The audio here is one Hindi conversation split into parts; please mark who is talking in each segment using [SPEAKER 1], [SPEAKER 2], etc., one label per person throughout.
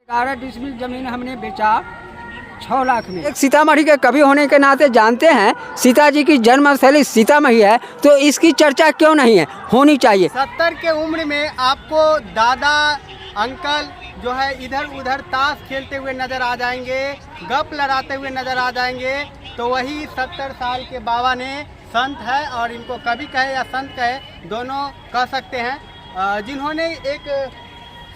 [SPEAKER 1] 11 डिसमिल जमीन हमने बेचा 6 लाख में। एक सीतामढ़ी के कवि होने के नाते जानते हैं सीता जी की जन्मस्थली सीतामढ़ी है, तो इसकी चर्चा क्यों नहीं है, होनी चाहिए।
[SPEAKER 2] 70 के उम्र में आपको दादा अंकल जो है इधर उधर ताश खेलते हुए नजर आ जाएंगे, गप लड़ाते हुए नजर आ जाएंगे, तो वही 70 साल के बाबा ने संत है, और इनको कवि कहे या संत कहे दोनों कह सकते हैं, जिन्होंने एक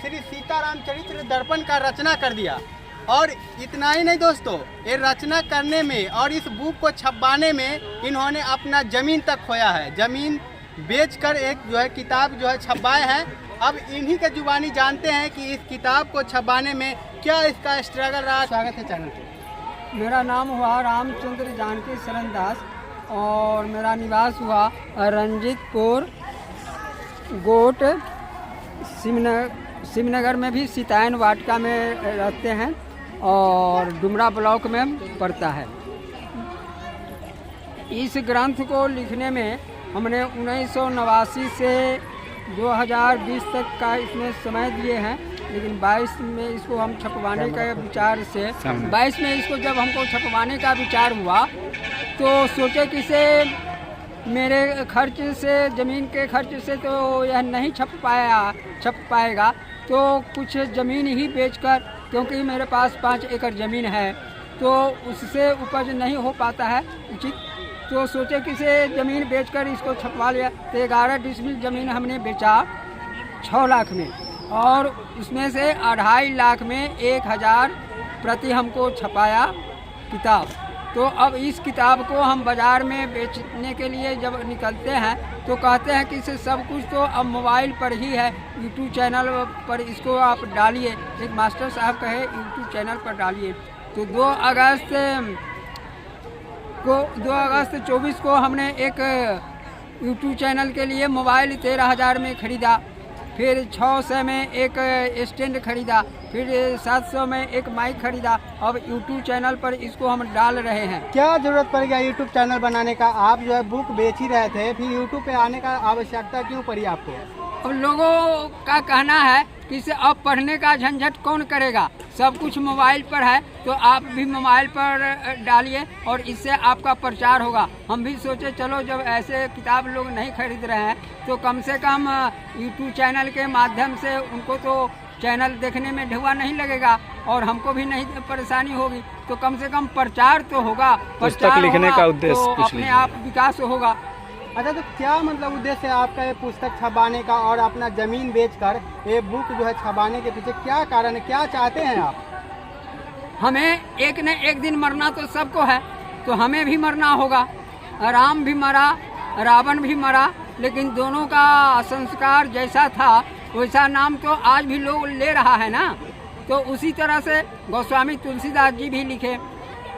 [SPEAKER 2] श्री सीताराम चरित्र दर्पण का रचना कर दिया। और इतना ही नहीं दोस्तों, ये रचना करने में और इस बुक को छपवाने में इन्होंने अपना ज़मीन तक खोया है। ज़मीन बेचकर एक जो है किताब जो है छपवाए हैं। अब इन्हीं के जुबानी जानते हैं कि इस किताब को छपवाने में क्या इसका स्ट्रगल रहा। स्वागत है चैनल पे।
[SPEAKER 1] मेरा नाम हुआ रामचंद्र जानकी शरण दास और मेरा निवास हुआ रंजीतपुर गोट शिवनगर में भी सीतायन वाटिका में रहते हैं और डुमरा ब्लॉक में पड़ता है। इस ग्रंथ को लिखने में हमने 1989 से 2020 तक का इसमें समय दिए हैं, लेकिन 22 में इसको हम छपवाने का विचार से 22 में इसको जब हमको छपवाने का विचार हुआ तो सोचे कि से मेरे खर्च से, ज़मीन के खर्च से तो यह नहीं छप पाएगा, तो कुछ ज़मीन ही बेचकर, क्योंकि मेरे पास 5 एकड़ ज़मीन है तो उससे उपज नहीं हो पाता है उचित, तो सोचे कि से ज़मीन बेचकर इसको छपवा लिया। तो 11 डिसमिल ज़मीन हमने बेचा 6 लाख में, और उसमें से 2.5 लाख में 1000 प्रति हमको छपाया किताब। तो अब इस किताब को हम बाज़ार में बेचने के लिए जब निकलते हैं तो कहते हैं कि इसे सब कुछ तो अब मोबाइल पर ही है, यूट्यूब चैनल पर इसको आप डालिए। एक मास्टर साहब कहे यूट्यूब चैनल पर डालिए। तो 2 अगस्त 24 को हमने एक यूट्यूब चैनल के लिए मोबाइल 13,000 में ख़रीदा, फिर 600 में एक स्टैंड खरीदा, फिर 700 में एक माइक खरीदा। अब यूट्यूब चैनल पर इसको हम डाल रहे हैं।
[SPEAKER 2] क्या जरूरत पड़ गया यूट्यूब चैनल बनाने का? आप जो है बुक बेच ही रहे थे, फिर यूट्यूब पे आने का आवश्यकता क्यों पड़ी आपको?
[SPEAKER 1] अब लोगों का कहना है कि इसे अब पढ़ने का झंझट कौन करेगा, सब कुछ मोबाइल पर है, तो आप भी मोबाइल पर डालिए और इससे आपका प्रचार होगा। हम भी सोचे चलो जब ऐसे किताब लोग नहीं खरीद रहे हैं तो कम से कम यूट्यूब चैनल के माध्यम से उनको तो चैनल देखने में ढुआ नहीं लगेगा और हमको भी नहीं परेशानी होगी, तो कम से कम प्रचार तो होगा,
[SPEAKER 3] पुस्तक लिखने का उद्देश्य
[SPEAKER 1] तो अपने आप विकास होगा।
[SPEAKER 2] अच्छा, तो क्या मतलब उद्देश्य है आपका ये पुस्तक छपाने का और अपना ज़मीन बेचकर ये बुक जो है छपाने के पीछे क्या कारण है, क्या चाहते हैं आप?
[SPEAKER 1] हमें एक न एक दिन मरना तो सबको है, तो हमें भी मरना होगा। राम भी मरा, रावण भी मरा, लेकिन दोनों का संस्कार जैसा था वैसा नाम तो आज भी लोग ले रहा है ना। तो उसी तरह से गोस्वामी तुलसीदास जी भी लिखे,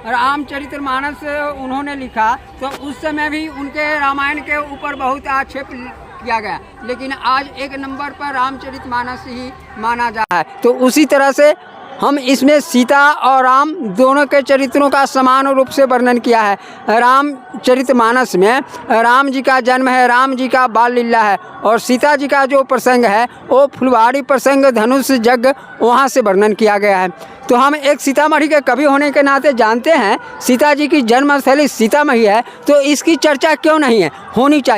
[SPEAKER 1] रामचरितमानस उन्होंने लिखा, तो उस समय भी उनके रामायण के ऊपर बहुत आक्षेप किया गया, लेकिन आज एक नंबर पर रामचरितमानस ही माना जाता है। तो उसी तरह से हम इसमें सीता और राम दोनों के चरित्रों का समान रूप से वर्णन किया है। रामचरितमानस में राम जी का जन्म है, राम जी का बाल लीला है, और सीता जी का जो प्रसंग है वो फुलवाड़ी प्रसंग, धनुष यज्ञ, वहाँ से वर्णन किया गया है। तो हम एक सीतामढ़ी के कवि होने के नाते जानते हैं सीता जी की जन्मस्थली सीतामढ़ी है, तो इसकी चर्चा क्यों नहीं है, होनी चाहिए।